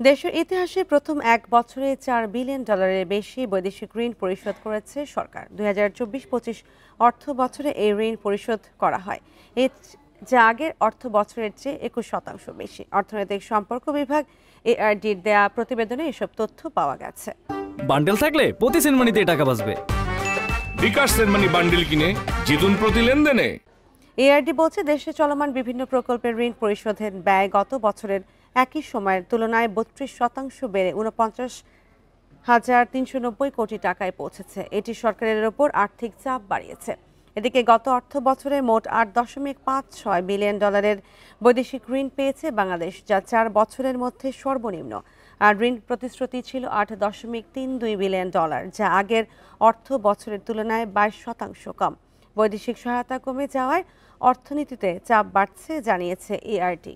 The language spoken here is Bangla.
দেশের ইতিহাসে প্রথম এক বছরে $4 বিলিয়ন বেশি বৈদেশিক ঋণ পরিশোধ করেছে সরকার। 2024-25 অর্থ বছরে এই ঋণ পরিশোধ করা হয়, যা আগের অর্থ বছরের চেয়ে 21% বেশি। অর্থনৈতিক সম্পর্ক বিভাগ এআরডির দেয়া প্রতিবেদনে এসব তথ্য পাওয়া গেছে। বান্ডেল থাকলে প্রতি সেনমানিতে টাকা বাঁচবে। বিকাশ সেনমানি বান্ডেল কিনে জিতুন প্রতি লেনদেনে। এআরডি বলছে, দেশে চলমান বিভিন্ন প্রকল্পের ঋণ পরিশোধের ব্যয় গত বছরের একই সময়ের তুলনায় 32% বেড়ে 49,390 কোটি টাকায় পৌঁছেছে। এটি সরকারের ওপর আর্থিক চাপ বাড়িয়েছে। এদিকে গত অর্থ বছরে মোট $8.56 বিলিয়ন বৈদেশিক ঋণ পেয়েছে বাংলাদেশ, যা 4 বছরের মধ্যে সর্বনিম্ন। আর ঋণ প্রতিশ্রুতি ছিল $8.32 বিলিয়ন, যা আগের অর্থ বছরের তুলনায় 22% কম। বৈদেশিক সহায়তা কমে যাওয়ায় অর্থনীতিতে চাপ বাড়ছে, জানিয়েছে এআরডি।